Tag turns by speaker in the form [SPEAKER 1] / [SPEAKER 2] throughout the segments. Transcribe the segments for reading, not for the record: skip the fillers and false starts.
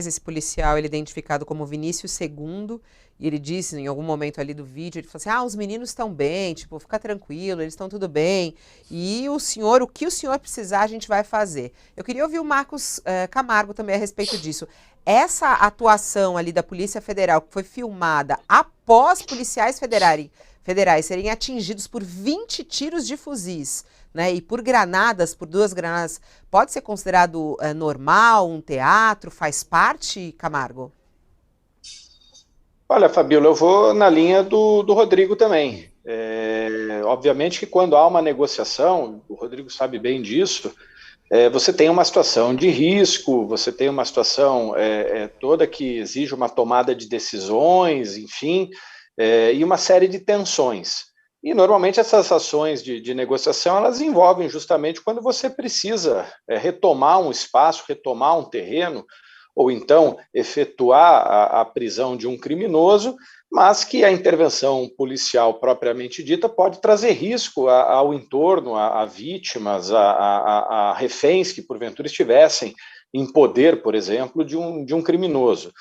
[SPEAKER 1] esse policial, ele é identificado como Vinícius Segundo, e ele disse em algum momento ali do vídeo, ele falou assim, os meninos estão bem, tipo, fica tranquilo, eles estão tudo bem, e o senhor, o que o senhor precisar, a gente vai fazer. Eu queria ouvir o Marcos Camargo também a respeito disso. Essa atuação ali da Polícia Federal, que foi filmada após policiais federais serem atingidos por 20 tiros de fuzis, né, e por granadas, por 2 granadas, pode ser considerado normal, um teatro, faz parte, Camargo?
[SPEAKER 2] Olha, Fabíola, eu vou na linha do Rodrigo também. Obviamente que quando há uma negociação, o Rodrigo sabe bem disso, você tem uma situação de risco, você tem uma situação toda que exige uma tomada de decisões, enfim, e uma série de tensões. E normalmente essas ações de negociação, elas envolvem justamente quando você precisa retomar um espaço, retomar um terreno, ou então efetuar a prisão de um criminoso, mas que a intervenção policial propriamente dita pode trazer risco ao entorno, a vítimas, a reféns que porventura estivessem em poder, por exemplo, de um criminoso.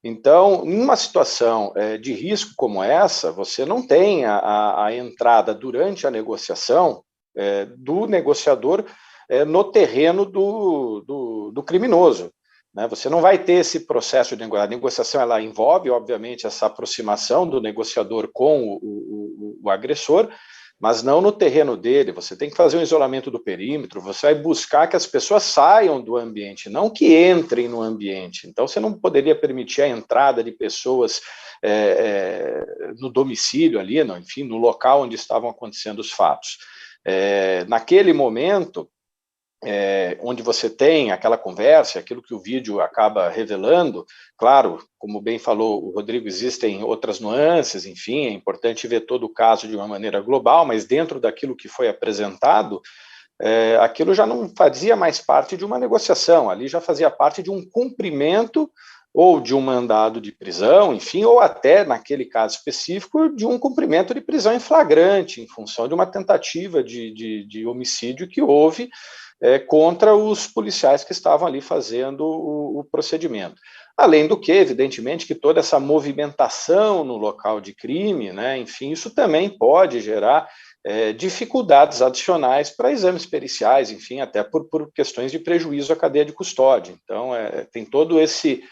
[SPEAKER 2] Então, em uma situação de risco como essa, você não tem a entrada durante a negociação do negociador no terreno do criminoso, né? Você não vai ter esse processo de negociação. A negociação ela envolve, obviamente, essa aproximação do negociador com o agressor, mas não no terreno dele. Você tem que fazer um isolamento do perímetro, você vai buscar que as pessoas saiam do ambiente, não que entrem no ambiente. Então, você não poderia permitir a entrada de pessoas no domicílio ali, não, enfim, no local onde estavam acontecendo os fatos. Naquele momento, onde você tem aquela conversa, aquilo que o vídeo acaba revelando, claro, como bem falou o Rodrigo, existem outras nuances, enfim, é importante ver todo o caso de uma maneira global, mas dentro daquilo que foi apresentado, aquilo já não fazia mais parte de uma negociação, ali já fazia parte de um cumprimento ou de um mandado de prisão, enfim, ou até, naquele caso específico, de um cumprimento de prisão em flagrante, em função de uma tentativa de homicídio que houve contra os policiais que estavam ali fazendo o procedimento. Além do que, evidentemente, que toda essa movimentação no local de crime, né, enfim, isso também pode gerar dificuldades adicionais para exames periciais, enfim, até por questões de prejuízo à cadeia de custódia. Então, tem todo esse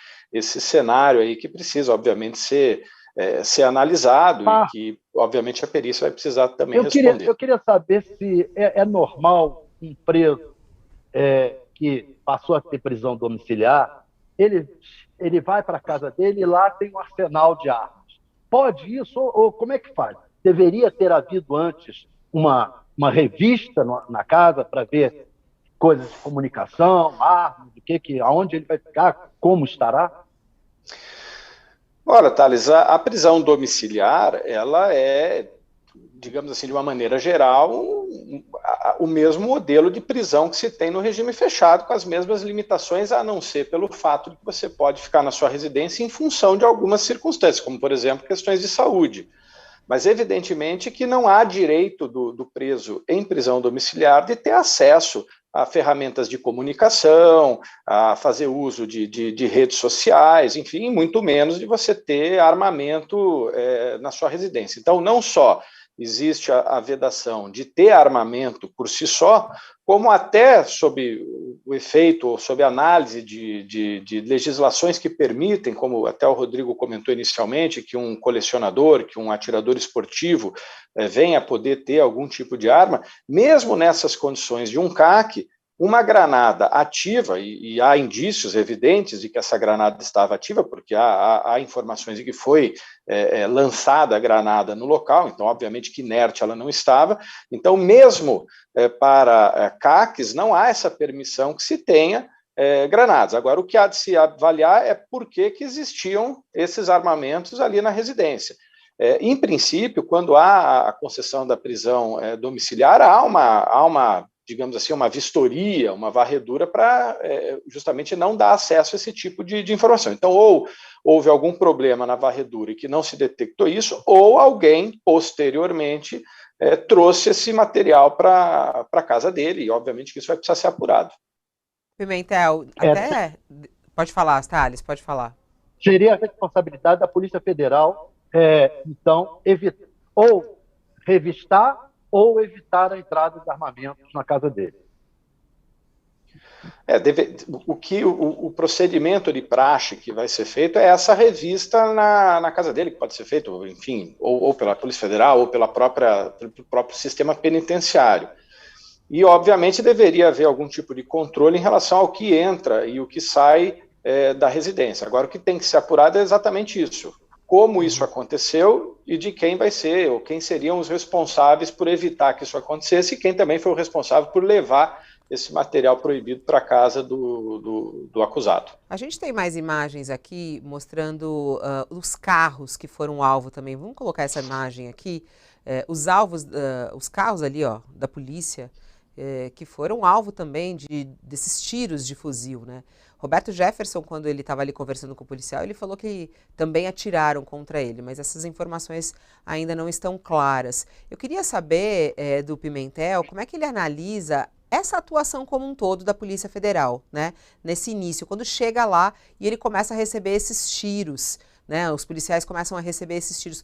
[SPEAKER 2] cenário aí que precisa, obviamente, ser analisado e que, obviamente, a perícia vai precisar também responder.
[SPEAKER 3] Eu queria saber se é normal um preso que passou a ter prisão domiciliar, ele vai para a casa dele e lá tem um arsenal de armas. Pode isso? Ou como é que faz? Deveria ter havido antes uma revista na casa para ver coisas de comunicação, armas, aonde ele vai ficar, como estará?
[SPEAKER 2] Olha, Thales, a prisão domiciliar, ela digamos assim, de uma maneira geral, o mesmo modelo de prisão que se tem no regime fechado, com as mesmas limitações, a não ser pelo fato de que você pode ficar na sua residência em função de algumas circunstâncias, como, por exemplo, questões de saúde. Mas, evidentemente, que não há direito do preso em prisão domiciliar de ter acesso a ferramentas de comunicação, a fazer uso de redes sociais, enfim, muito menos de você ter armamento na sua residência. Então, não só existe a vedação de ter armamento por si só, como até sob o efeito, ou sob análise de legislações que permitem, como até o Rodrigo comentou inicialmente, que um colecionador, que um atirador esportivo venha a poder ter algum tipo de arma, mesmo nessas condições de um CAC, uma granada ativa, e há indícios evidentes de que essa granada estava ativa, porque há informações de que foi lançada a granada no local, então, obviamente, que inerte ela não estava. Então, mesmo para CACs, não há essa permissão que se tenha granadas. Agora, o que há de se avaliar é por que existiam esses armamentos ali na residência. Em princípio, quando há a concessão da prisão domiciliar, há uma digamos assim, uma vistoria, uma varredura para justamente não dar acesso a esse tipo de informação. Então, ou houve algum problema na varredura e que não se detectou isso, ou alguém, posteriormente, trouxe esse material para a casa dele, e obviamente que isso vai precisar ser apurado.
[SPEAKER 1] Pimentel, até Pode falar, Thales, pode falar.
[SPEAKER 3] Seria a responsabilidade da Polícia Federal, então, ou revistar ou evitar a entrada de armamentos na casa dele.
[SPEAKER 2] O procedimento de praxe que vai ser feito é essa revista na casa dele, que pode ser feito, enfim, ou pela Polícia Federal, ou pelo próprio sistema penitenciário. E, obviamente, deveria haver algum tipo de controle em relação ao que entra e o que sai da residência. Agora, o que tem que ser apurado é exatamente isso. Como isso aconteceu e de quem vai ser, ou quem seriam os responsáveis por evitar que isso acontecesse, e quem também foi o responsável por levar esse material proibido para a casa do acusado.
[SPEAKER 1] A gente tem mais imagens aqui mostrando os carros que foram alvo também. Vamos colocar essa imagem aqui. Os alvos, os carros ali, ó, da polícia, que foram alvo também desses tiros de fuzil, né? Roberto Jefferson, quando ele estava ali conversando com o policial, ele falou que também atiraram contra ele, mas essas informações ainda não estão claras. Eu queria saber do Pimentel como é que ele analisa essa atuação como um todo da Polícia Federal, né? Nesse início, quando chega lá e ele começa a receber esses tiros, né? Os policiais começam a receber esses tiros.